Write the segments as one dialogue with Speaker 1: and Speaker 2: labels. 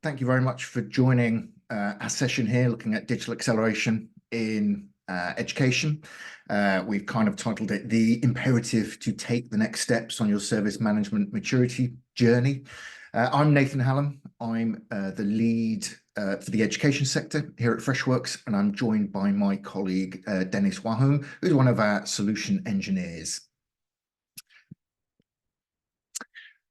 Speaker 1: Thank you very much for joining our session here, looking at digital acceleration in education. We've kind of titled it The Imperative to Take the Next Steps on Your Service Management Maturity Journey. I'm Nathan Hallam. I'm the lead for the education sector here at Freshworks, and I'm joined by my colleague, Dennis Wahome, who's one of our solution engineers.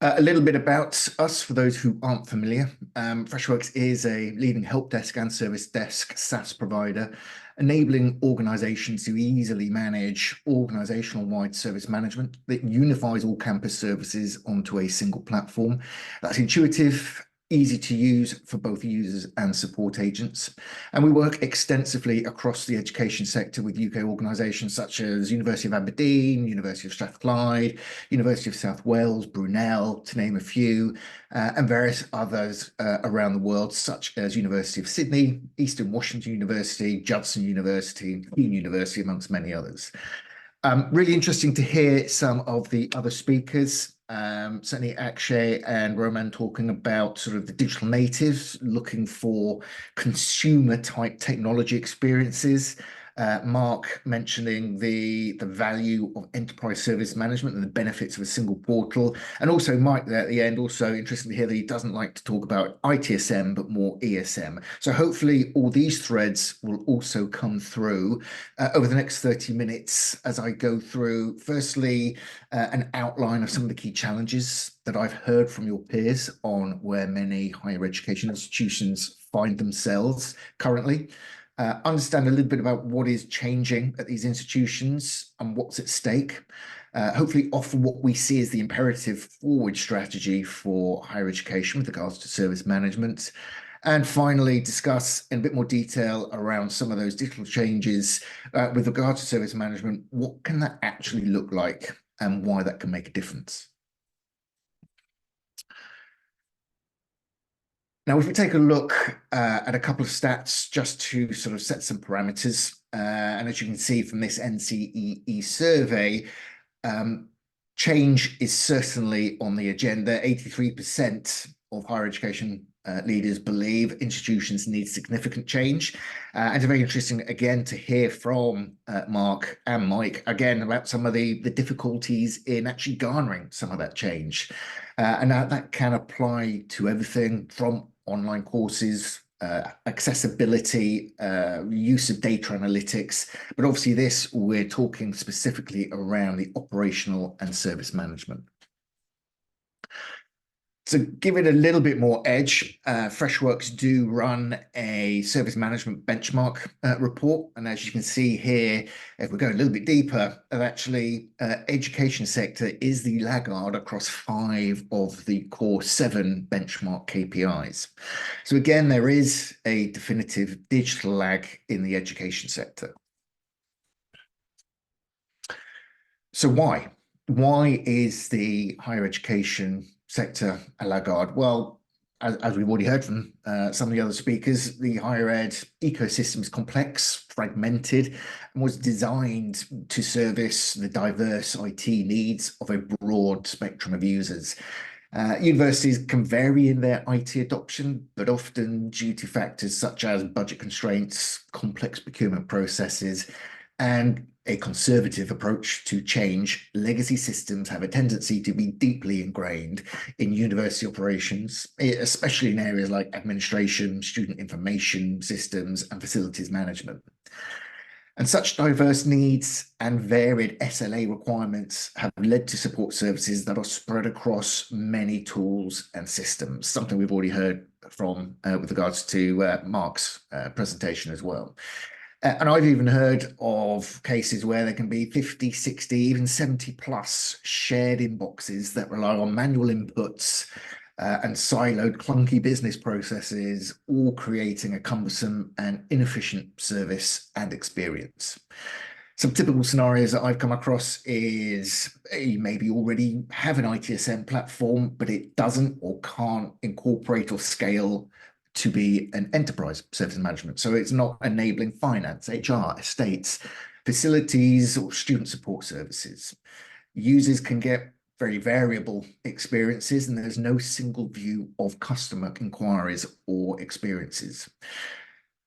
Speaker 1: A little bit about us for those who aren't familiar. Freshworks is a leading help desk and service desk SaaS provider, enabling organizations to easily manage organizational-wide service management that unifies all campus services onto a single platform. That's intuitive, easy to use for both users and support agents. And we work extensively across the education sector with UK organisations such as University of Aberdeen, University of Strathclyde, University of South Wales, Brunel, to name a few, and various others around the world, such as University of Sydney, Eastern Washington University, Judson University, Keene University, amongst many others. Really interesting to hear some of the other speakers. Certainly Akshay and Roman talking about sort of the digital natives looking for consumer type technology experiences. Mark mentioning the value of enterprise service management and the benefits of a single portal. And also Mike there at the end, also interesting to hear that he doesn't like to talk about ITSM, but more ESM. So hopefully all these threads will also come through over the next 30 minutes as I go through, firstly, an outline of some of the key challenges that I've heard from your peers on where many higher education institutions find themselves currently. Understand a little bit about what is changing at these institutions and what's at stake. Hopefully offer what we see as the imperative forward strategy for higher education with regards to service management. And finally, discuss in a bit more detail around some of those digital changes with regards to service management. What can that actually look like and why that can make a difference? Now, if we take a look at a couple of stats just to sort of set some parameters, and as you can see from this NCEE survey, change is certainly on the agenda. 83% of higher education leaders believe institutions need significant change. And it's very interesting, again, to hear from Mark and Mike, again, about some of the difficulties in actually garnering some of that change. And that can apply to everything from online courses, accessibility, use of data analytics, but obviously we're talking specifically around the operational and service management. So give it a little bit more edge, Freshworks do run a service management benchmark report. And as you can see here, if we go a little bit deeper, actually education sector is the laggard across 5 of the core 7 benchmark KPIs. So again, there is a definitive digital lag in the education sector. So why? Why is the higher education sector a laggard? Well, as we've already heard from some of the other speakers, the higher ed ecosystem is complex, fragmented, and was designed to service the diverse IT needs of a broad spectrum of users. Universities can vary in their IT adoption, but often due to factors such as budget constraints, complex procurement processes, and a conservative approach to change, legacy systems have a tendency to be deeply ingrained in university operations, especially in areas like administration, student information systems, and facilities management. And such diverse needs and varied SLA requirements have led to support services that are spread across many tools and systems, something we've already heard from with regards to Mark's presentation as well. And I've even heard of cases where there can be 50, 60, even 70 plus shared inboxes that rely on manual inputs and siloed clunky business processes, all creating a cumbersome and inefficient service and experience. Some typical scenarios that I've come across is you maybe already have an ITSM platform, but it doesn't or can't incorporate or scale to be an enterprise service management. So it's not enabling finance, HR, estates, facilities, or student support services. Users can get very variable experiences, and there's no single view of customer inquiries or experiences.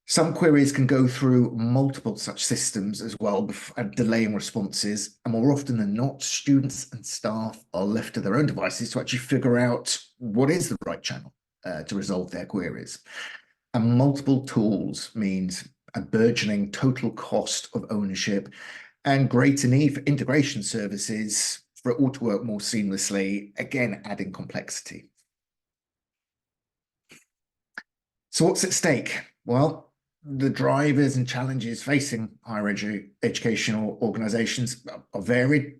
Speaker 1: Some queries can go through multiple such systems as well, delaying responses, and more often than not, students and staff are left to their own devices to actually figure out what is the right channel to resolve their queries. And multiple tools means a burgeoning total cost of ownership and greater need for integration services for it all to work more seamlessly, again, adding complexity. So what's at stake? Well, the drivers and challenges facing higher educational organizations are varied,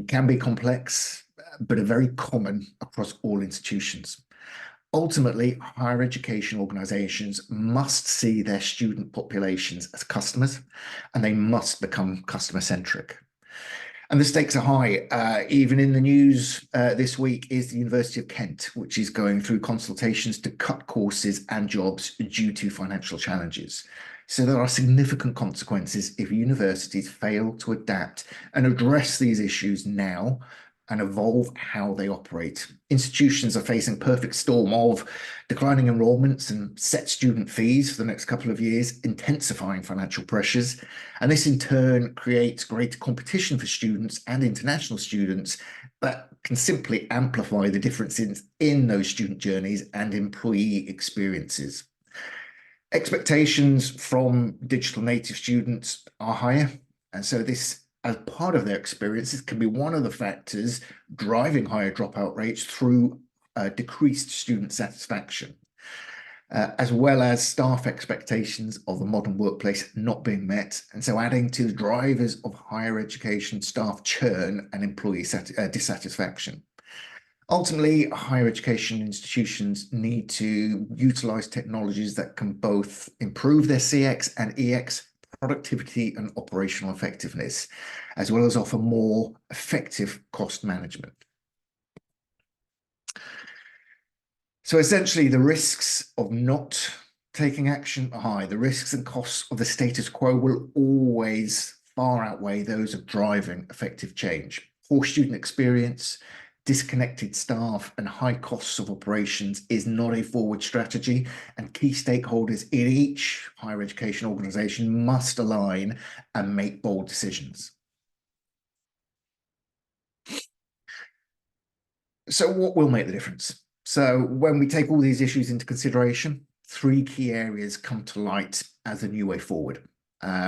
Speaker 1: can be complex, but are very common across all institutions. Ultimately, higher education organizations must see their student populations as customers, and they must become customer-centric. And the stakes are high. Even in the news this week is the University of Kent, which is going through consultations to cut courses and jobs due to financial challenges. So there are significant consequences if universities fail to adapt and address these issues now and evolve how they operate. Institutions are facing a perfect storm of declining enrolments and set student fees for the next couple of years, intensifying financial pressures. And this in turn creates greater competition for students and international students that can simply amplify the differences in those student journeys and employee experiences. Expectations from digital native students are higher, and so this, as part of their experiences, can be one of the factors driving higher dropout rates through decreased student satisfaction, as well as staff expectations of a modern workplace not being met, and so adding to the drivers of higher education staff churn and employee dissatisfaction. Ultimately, higher education institutions need to utilize technologies that can both improve their CX and EX productivity and operational effectiveness, as well as offer more effective cost management. So essentially, the risks of not taking action are high. The risks and costs of the status quo will always far outweigh those of driving effective change. Poor student experience, disconnected staff, and high costs of operations is not a forward strategy, and key stakeholders in each higher education organization must align and make bold decisions. So what will make the difference? So when we take all these issues into consideration, three key areas come to light as a new way forward.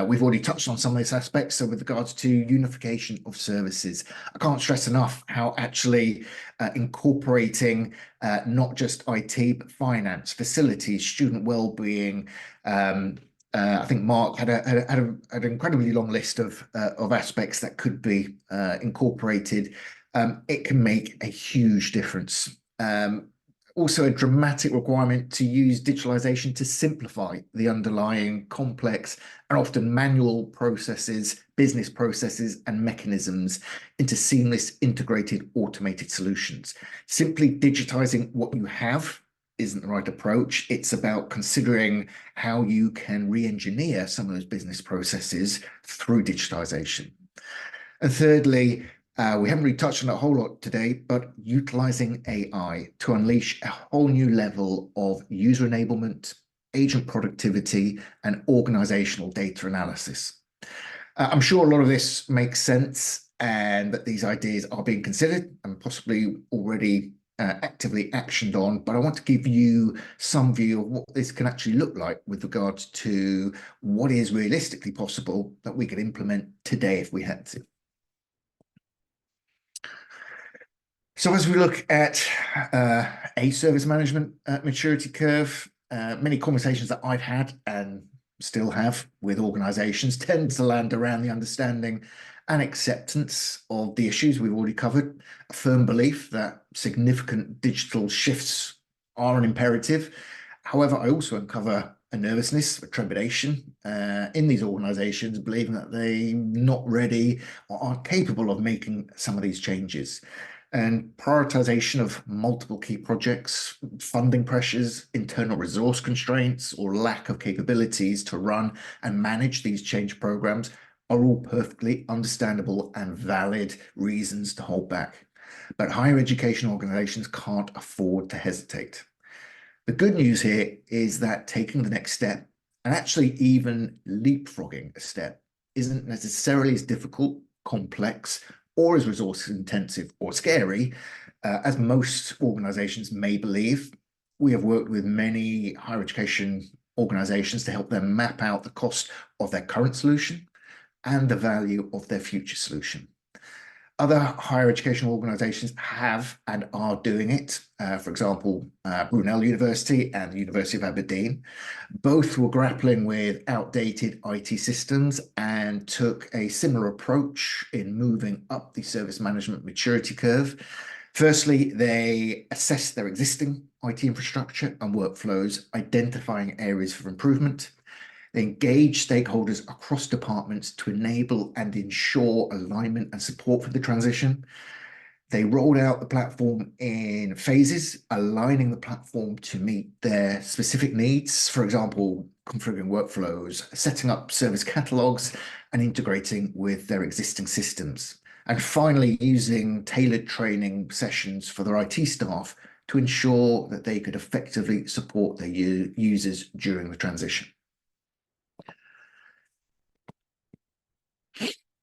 Speaker 1: We've already touched on some of these aspects. So with regards to unification of services, I can't stress enough how actually incorporating not just IT, but finance, facilities, student well-being. I think Mark had an incredibly long list of aspects that could be incorporated. It can make a huge difference. Also a dramatic requirement to use digitalization to simplify the underlying complex and often manual processes, business processes, and mechanisms into seamless, integrated, automated solutions. Simply digitizing what you have isn't the right approach. It's about considering how you can re-engineer some of those business processes through digitization. And thirdly, we haven't really touched on it a whole lot today, but utilizing AI to unleash a whole new level of user enablement, agent productivity, and organizational data analysis. I'm sure a lot of this makes sense and that these ideas are being considered and possibly already actively actioned on, but I want to give you some view of what this can actually look like with regards to what is realistically possible that we could implement today if we had to. So as we look at a service management maturity curve, many conversations that I've had and still have with organizations tend to land around the understanding and acceptance of the issues we've already covered, a firm belief that significant digital shifts are an imperative. However, I also uncover a nervousness, a trepidation in these organizations, believing that they're not ready or aren't capable of making some of these changes. And prioritization of multiple key projects, funding pressures, internal resource constraints, or lack of capabilities to run and manage these change programs are all perfectly understandable and valid reasons to hold back. but higher education organizations can't afford to hesitate. The good news here is that taking the next step, and actually even leapfrogging a step, isn't necessarily as difficult, complex, or as resource intensive or scary as most organizations may believe. We have worked with many higher education organizations to help them map out the cost of their current solution and the value of their future solution. Other higher educational organizations have and are doing it. For example, Brunel University and the University of Aberdeen. Both were grappling with outdated IT systems and took a similar approach in moving up the service management maturity curve. Firstly, they assessed their existing IT infrastructure and workflows, identifying areas for improvement. They engage stakeholders across departments to enable and ensure alignment and support for the transition. They rolled out the platform in phases, aligning the platform to meet their specific needs. For example, configuring workflows, setting up service catalogs, and integrating with their existing systems. And finally, using tailored training sessions for their IT staff to ensure that they could effectively support their users during the transition.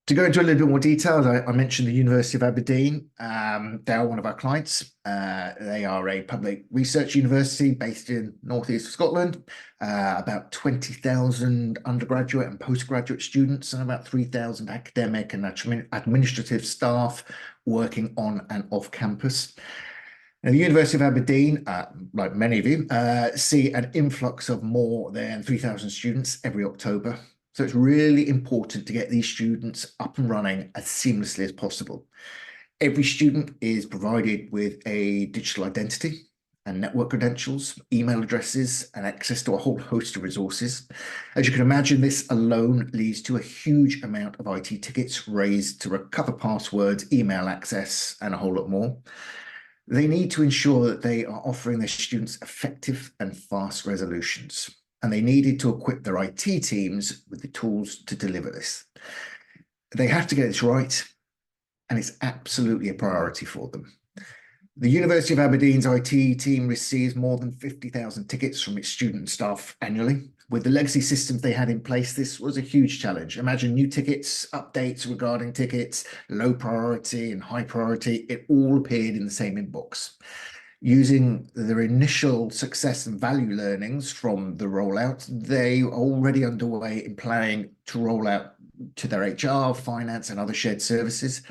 Speaker 1: To go into a little bit more detail, I mentioned the University of Aberdeen. They are one of our clients. They are a public research university based in northeast of Scotland, about 20,000 undergraduate and postgraduate students and about 3,000 academic and administrative staff working on and off campus. Now, the University of Aberdeen, like many of you, see an influx of more than 3,000 students every October. So it's really important to get these students up and running as seamlessly as possible. Every student is provided with a digital identity and network credentials, email addresses, and access to a whole host of resources. As you can imagine, this alone leads to a huge amount of IT tickets raised to recover passwords, email access, and a whole lot more. They need to ensure that they are offering their students effective and fast resolutions, and they needed to equip their IT teams with the tools to deliver this. They have to get this right, and it's absolutely a priority for them. The University of Aberdeen's IT team receives more than 50,000 tickets from its student and staff annually. With the legacy systems they had in place, this was a huge challenge. Imagine new tickets, updates regarding tickets, low priority and high priority. It all appeared in the same inbox. Using their initial success and value learnings from the rollout, they are already underway in planning to roll out to their HR, finance, and other shared services,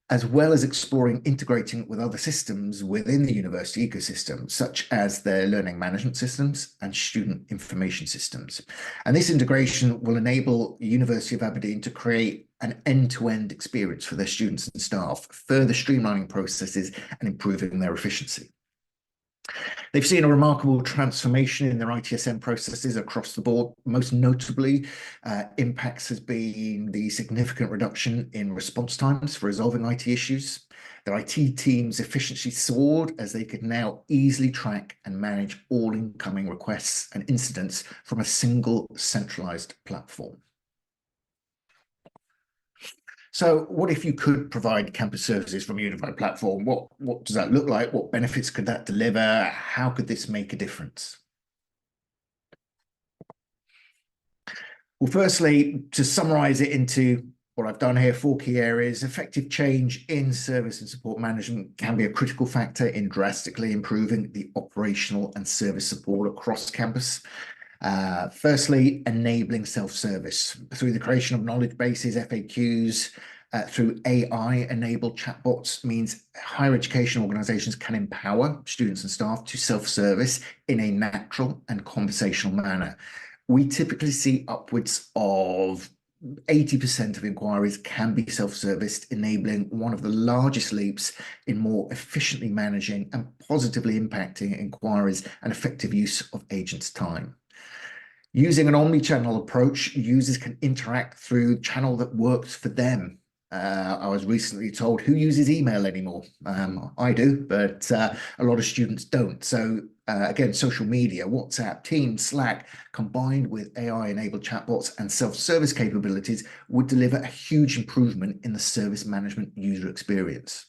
Speaker 1: as well as exploring integrating with other systems within the university ecosystem, such as their learning management systems and student information systems. And this integration will enable the University of Aberdeen to create an end-to-end experience for their students and staff, further streamlining processes and improving their efficiency. They've seen a remarkable transformation in their ITSM processes across the board. Most notably, impacts has been the significant reduction in response times for resolving IT issues. Their IT team's efficiency soared as they could now easily track and manage all incoming requests and incidents from a single centralized platform. So what if you could provide campus services from a unified platform? What does that look like? What benefits could that deliver? How could this make a difference? Well, firstly, to summarize it into what I've done here, 4 key areas. Effective change in service and support management can be a critical factor in drastically improving the operational and service support across campus. Firstly, enabling self-service through the creation of knowledge bases, FAQs, through AI-enabled chatbots means higher education organizations can empower students and staff to self-service in a natural and conversational manner. We typically see upwards of 80% of inquiries can be self-serviced, enabling one of the largest leaps in more efficiently managing and positively impacting inquiries and effective use of agents' time. Using an omni-channel approach, users can interact through the channel that works for them. I was recently told, who uses email anymore? I do, but a lot of students don't. So again, social media, WhatsApp, Teams, Slack, combined with AI-enabled chatbots and self-service capabilities would deliver a huge improvement in the service management user experience.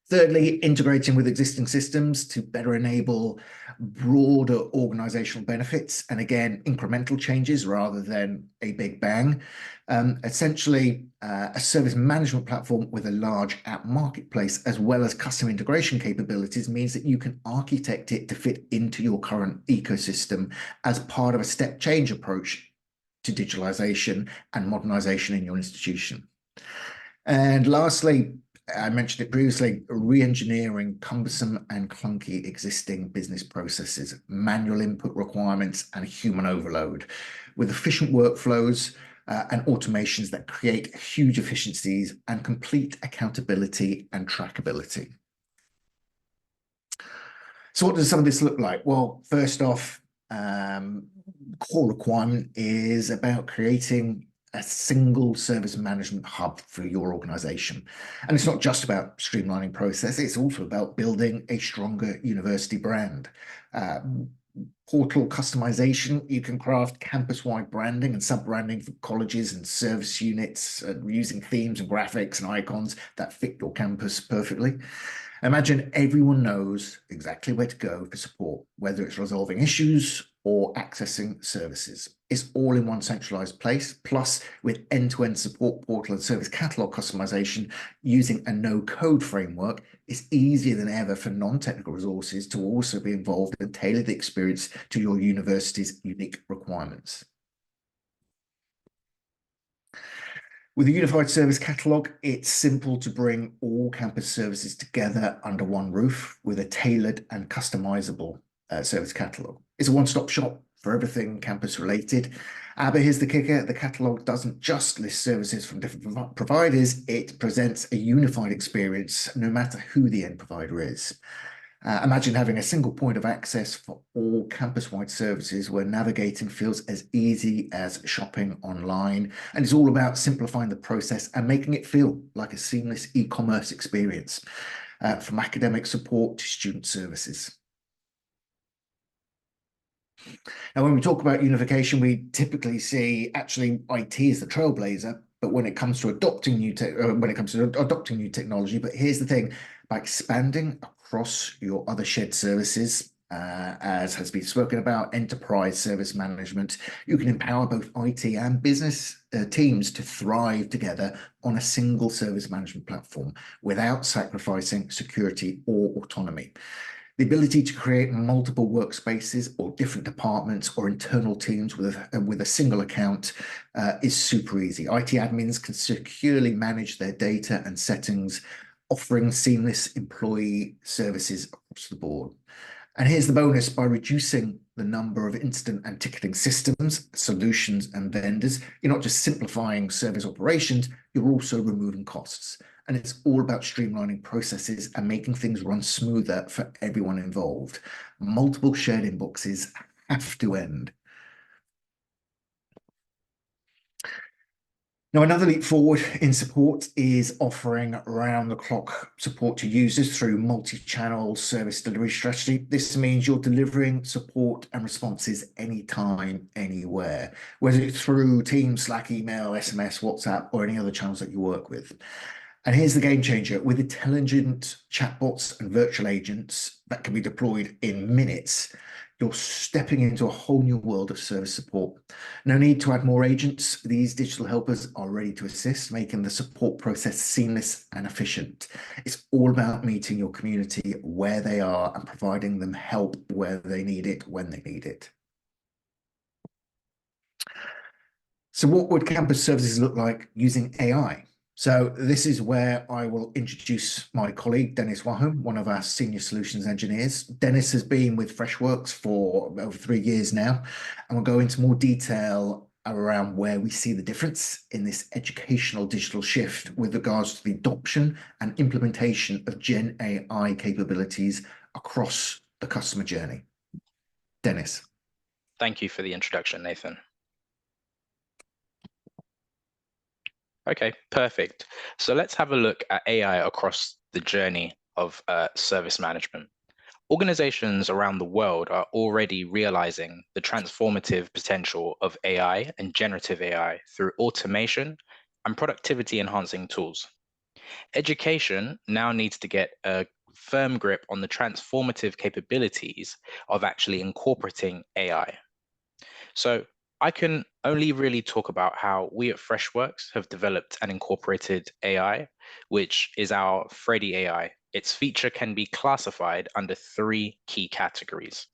Speaker 1: Thirdly, integrating with existing systems to better enable broader organizational benefits, and again, incremental changes rather than a big bang. Essentially, a service management platform with a large app marketplace, as well as custom integration capabilities, means that you can architect it to fit into your current ecosystem as part of a step change approach to digitalization and modernization in your institution. And lastly, I mentioned it previously, re-engineering cumbersome and clunky existing business processes, manual input requirements, and human overload with efficient workflows and automations that create huge efficiencies and complete accountability and trackability. So what does some of this look like? Well, first off, core requirement is about creating a single service management hub for your organization. And it's not just about streamlining process, it's also about building a stronger university brand. Portal customization, you can craft campus-wide branding and sub-branding for colleges and service units using themes and graphics and icons that fit your campus perfectly. Imagine everyone knows exactly where to go for support, whether it's resolving issues or accessing services. It's all in one centralized place, plus with end-to-end support portal and service catalog customization using a no-code framework, it's easier than ever for non-technical resources to also be involved and tailor the experience to your university's unique requirements. With a unified service catalog, it's simple to bring all campus services together under one roof with a tailored and customizable service catalog. It's a one-stop shop for everything campus related. But here's the kicker, the catalog doesn't just list services from different providers, it presents a unified experience no matter who the end provider is. Imagine having a single point of access for all campus-wide services where navigating feels as easy as shopping online, and it's all about simplifying the process and making it feel like a seamless e-commerce experience, from academic support to student services. Now, when we talk about unification, we typically see actually IT as the trailblazer, but when it comes to adopting new technology, but here's the thing, by expanding across your other shared services, as has been spoken about, enterprise service management, you can empower both IT and business teams to thrive together on a single service management platform without sacrificing security or autonomy. The ability to create multiple workspaces or different departments or internal teams with a single account is super easy. IT admins can securely manage their data and settings, offering seamless employee services across the board. And here's the bonus, by reducing the number of incident and ticketing systems, solutions, and vendors, you're not just simplifying service operations, you're also removing costs. And it's all about streamlining processes and making things run smoother for everyone involved. Multiple shared inboxes have to end. Now, another leap forward in support is offering round-the-clock support to users through multi-channel service delivery strategy. This means you're delivering support and responses anytime, anywhere, whether it's through Teams, Slack, email, SMS, WhatsApp, or any other channels that you work with. And here's the game changer. With intelligent chatbots and virtual agents that can be deployed in minutes, you're stepping into a whole new world of service support. No need to add more agents. These digital helpers are ready to assist, making the support process seamless and efficient. It's all about meeting your community where they are and providing them help where they need it, when they need it. So what would campus services look like using AI? So this is where I will introduce my colleague, Dennis Wahome, one of our senior solutions engineers. Dennis has been with Freshworks for over 3 years now, and we'll go into more detail around where we see the difference in this educational digital shift with regards to the adoption and implementation of Gen AI capabilities across the customer journey. Dennis.
Speaker 2: Thank you for the introduction, Nathan. Okay, perfect. So let's have a look at AI across the journey of service management. Organizations around the world are already realizing the transformative potential of AI and generative AI through automation and productivity enhancing tools. Education now needs to get a firm grip on the transformative capabilities of actually incorporating AI. So I can only really talk about how we at Freshworks have developed and incorporated AI, which is our Freddy AI. Its feature can be classified under three key categories.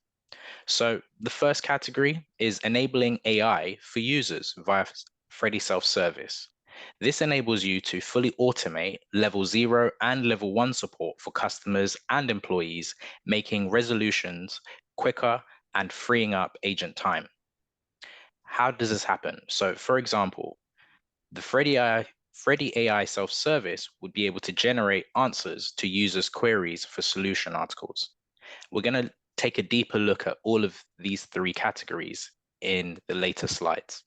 Speaker 2: So the first category is enabling AI for users via Freddy Self-Service. This enables you to fully automate level 0 and level 1 support for customers and employees, making resolutions quicker and freeing up agent time. How does this happen? So for example, the Freddy AI self-service would be able to generate answers to users' queries for solution articles. We're going to take a deeper look at all of these three categories in the later slides.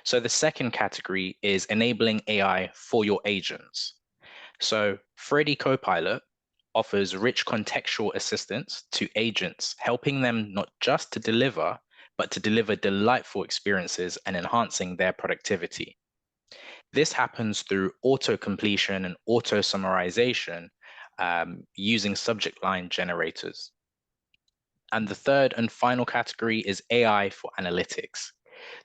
Speaker 2: So the second category is enabling AI for your agents. So Freddy Copilot offers rich contextual assistance to agents, helping them not just to deliver, but to deliver delightful experiences and enhancing their productivity. This happens through auto completion and auto summarization using subject line generators. And the third and final category is AI for analytics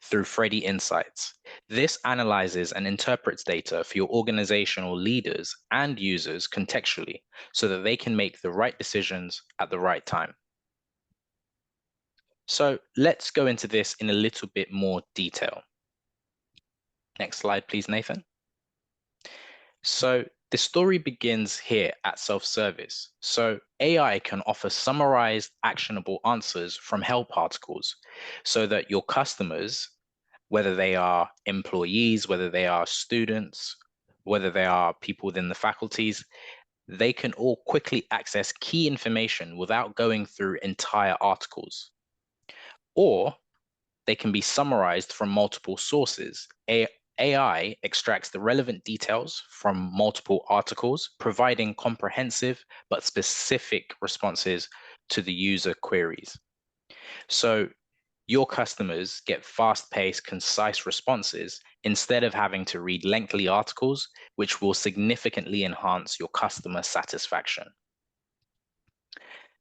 Speaker 2: through Freddy Insights. This analyzes and interprets data for your organizational leaders and users contextually so that they can make the right decisions at the right time. So let's go into this in a little bit more detail. Next slide, please, Nathan. So the story begins here at self-service. So AI can offer summarized, actionable answers from help articles so that your customers, whether they are employees, whether they are students, whether they are people within the faculties, they can all quickly access key information without going through entire articles. Or they can be summarized from multiple sources. AI extracts the relevant details from multiple articles, providing comprehensive but specific responses to the user queries. So your customers get fast-paced, concise responses instead of having to read lengthy articles, which will significantly enhance your customer satisfaction.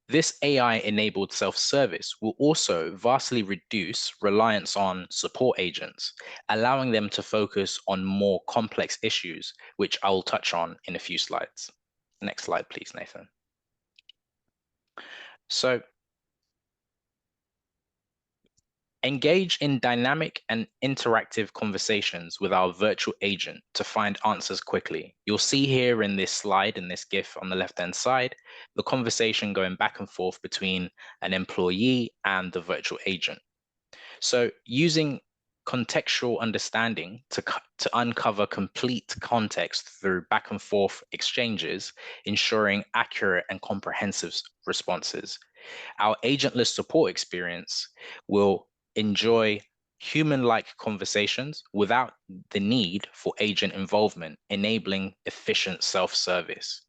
Speaker 2: This AI-enabled self-service will also vastly reduce reliance on support agents, allowing them to focus on more complex issues, which I will touch on in a few slides. Next slide, please, Nathan. So, engage in dynamic and interactive conversations with our virtual agent to find answers quickly. You'll see here in this slide, in this GIF on the left-hand side, the conversation going back and forth between an employee and the virtual agent. So using contextual understanding to uncover complete context through back and forth exchanges, ensuring accurate and comprehensive responses. Our agentless support experience will enjoy human-like conversations without the need for agent involvement, enabling efficient self-service.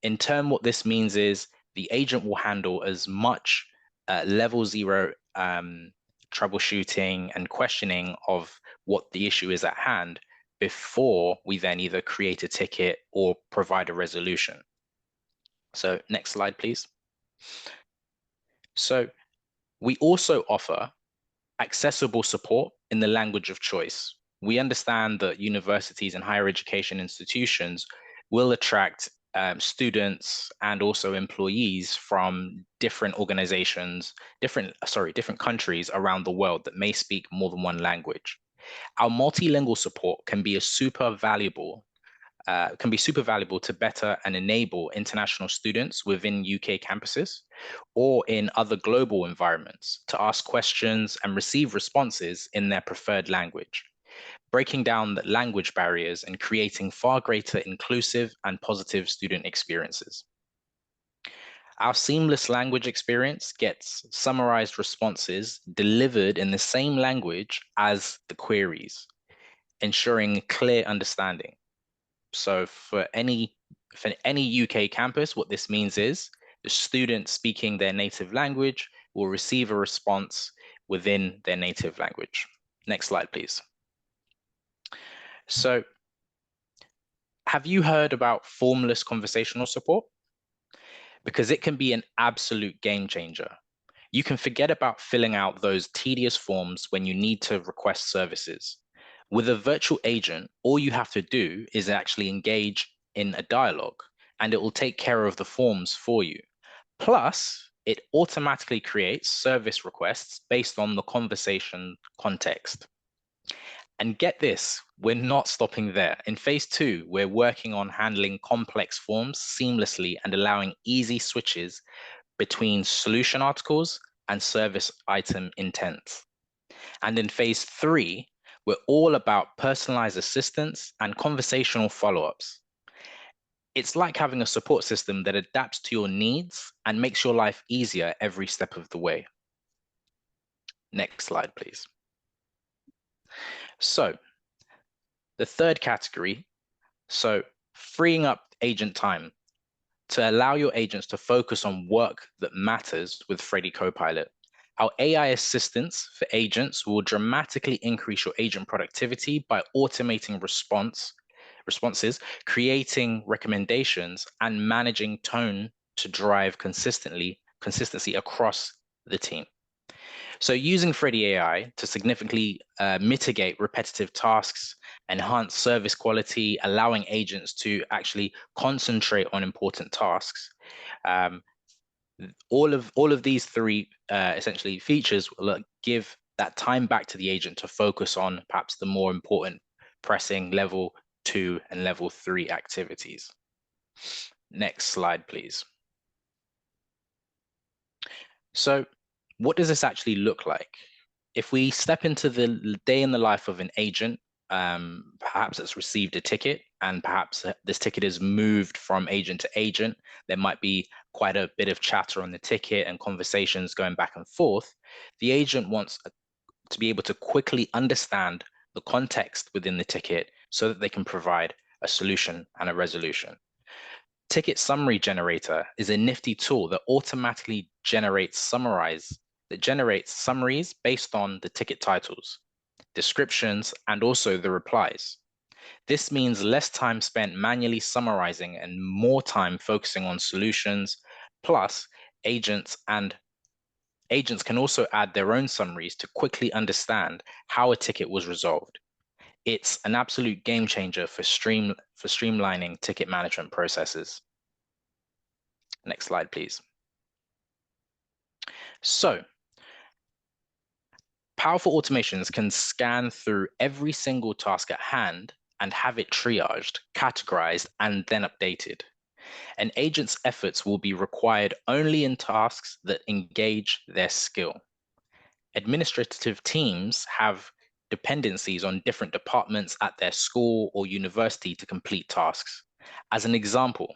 Speaker 2: In turn, what this means is the agent will handle as much level 0 troubleshooting and questioning of what the issue is at hand before we then either create a ticket or provide a resolution. So next slide, please. So we also offer accessible support in the language of choice. We understand that universities and higher education institutions will attract students and also employees from different organizations, different countries around the world that may speak more than one language. Our multilingual support can be super valuable to better and enable international students within UK campuses or in other global environments to ask questions and receive responses in their preferred language, breaking down the language barriers and creating far greater inclusive and positive student experiences. Our seamless language experience gets summarized responses delivered in the same language as the queries, ensuring clear understanding. So for any UK campus, what this means is the student speaking their native language will receive a response within their native language. Next slide, please. So Have you heard about formless conversational support? Because it can be an absolute game changer. You can forget about filling out those tedious forms when you need to request services. With a virtual agent, all you have to do is actually engage in a dialogue, and it will take care of the forms for you. Plus, it automatically creates service requests based on the conversation context. And get this, we're not stopping there. In phase two, we're working on handling complex forms seamlessly and allowing easy switches between solution articles and service item intents. And in phase three, we're all about personalized assistance and conversational follow-ups. It's like having a support system that adapts to your needs and makes your life easier every step of the way. Next slide, please. So the third category, so freeing up agent time to allow your agents to focus on work that matters with Freddy Copilot. Our AI assistance for agents will dramatically increase your agent productivity by automating responses, creating recommendations, and managing tone to drive consistency across the team. So using Freddy AI to significantly mitigate repetitive tasks, enhance service quality, allowing agents to actually concentrate on important tasks. All of these three essentially features will give that time back to the agent to focus on perhaps the more important pressing level 2 and level 3 activities. Next slide, please. So what does this actually look like? If we step into the day in the life of an agent, perhaps it's received a ticket and perhaps this ticket is moved from agent to agent, there might be quite a bit of chatter on the ticket and conversations going back and forth. The agent wants to be able to quickly understand the context within the ticket so that they can provide a solution and a resolution. Ticket Summary Generator is a nifty tool that automatically generates summaries based on the ticket titles, descriptions, and also the replies. This means less time spent manually summarizing and more time focusing on solutions. Plus, agents can also add their own summaries to quickly understand how a ticket was resolved. It's an absolute game changer for streamlining ticket management processes. Next slide, please. So, powerful automations can scan through every single task at hand and have it triaged, categorized, and then updated. An agent's efforts will be required only in tasks that engage their skill. Administrative teams have dependencies on different departments at their school or university to complete tasks. As an example,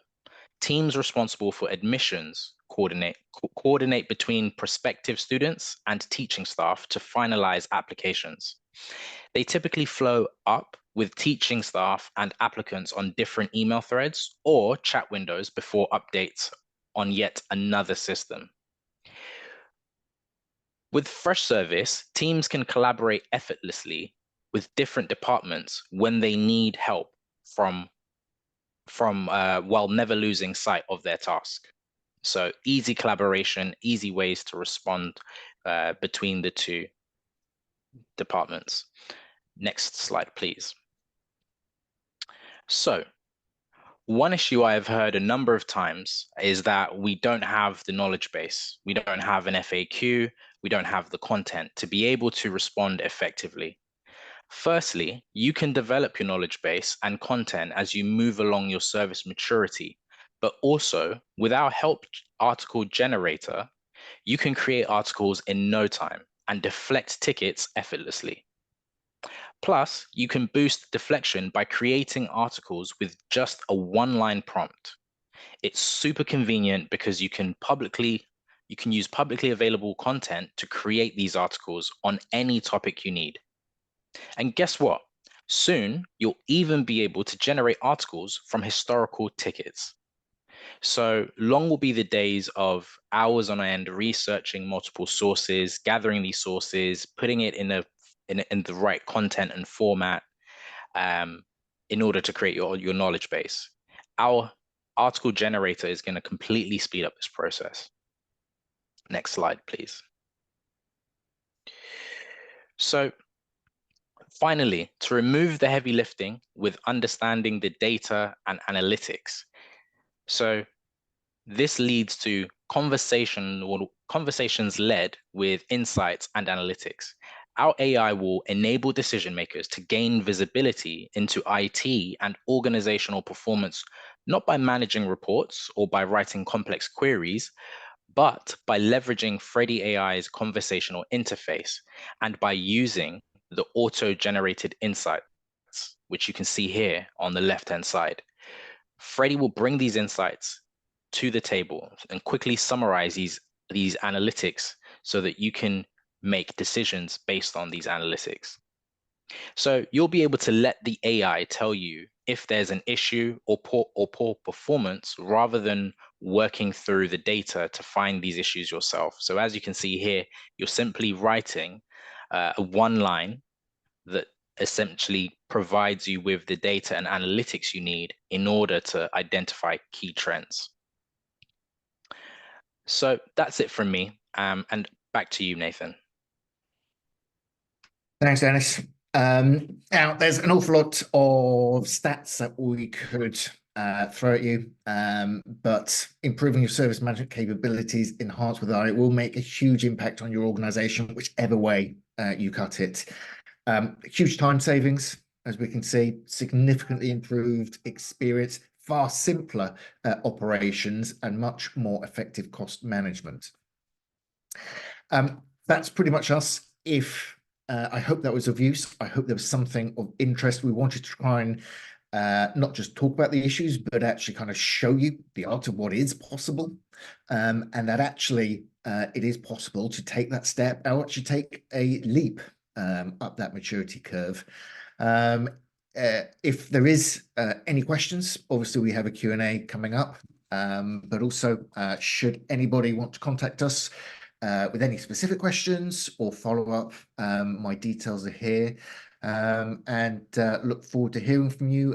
Speaker 2: teams responsible for admissions coordinate between prospective students and teaching staff to finalize applications. They typically flow up with teaching staff and applicants on different email threads or chat windows before updates on yet another system. With Freshservice, teams can collaborate effortlessly with different departments when they need help from while never losing sight of their task. So easy collaboration, easy ways to respond between the two departments. Next slide, please. So one issue I've heard a number of times is that we don't have the knowledge base. We don't have an FAQ. We don't have the content to be able to respond effectively. Firstly, you can develop your knowledge base and content as you move along your service maturity, but also with our help article generator, you can create articles in no time and deflect tickets effortlessly. Plus, you can boost deflection by creating articles with just a one-line prompt. It's super convenient because you can use publicly available content to create these articles on any topic you need. And guess what? Soon, you'll even be able to generate articles from historical tickets. So long will be the days of hours on end researching multiple sources, gathering these sources, putting it in the right content and format. in order to create your knowledge base. Our article generator is going to completely speed up this process. Next slide, please. So finally, to remove the heavy lifting with understanding the data and analytics. So this leads to conversations led with insights and analytics. Our AI will enable decision makers to gain visibility into IT and organizational performance, not by managing reports or by writing complex queries, but by leveraging Freddy AI's conversational interface and by using the auto-generated insights, which you can see here on the left-hand side. Freddy will bring these insights to the table and quickly summarize these analytics so that you can make decisions based on these analytics. So you'll be able to let the AI tell you if there's an issue or poor performance rather than working through the data to find these issues yourself. So as you can see here, you're simply writing one line that essentially provides you with the data and analytics you need in order to identify key trends. So that's it from me. And back to you, Nathan.
Speaker 1: Thanks, Dennis. Now, there's an awful lot of stats that we could throw at you, but improving your service management capabilities enhanced with AI will make a huge impact on your organization, whichever way you cut it. Huge time savings, as we can see, significantly improved experience, far simpler operations, and much more effective cost management. That's pretty much us. I hope that was of use. I hope there was something of interest. We wanted to try and not just talk about the issues, but actually kind of show you the art of what is possible, and that actually it is possible to take that step or actually take a leap up that maturity curve. If there is any questions, obviously we have a Q&A coming up, but also should anybody want to contact us with any specific questions or follow up, my details are here, and look forward to hearing from you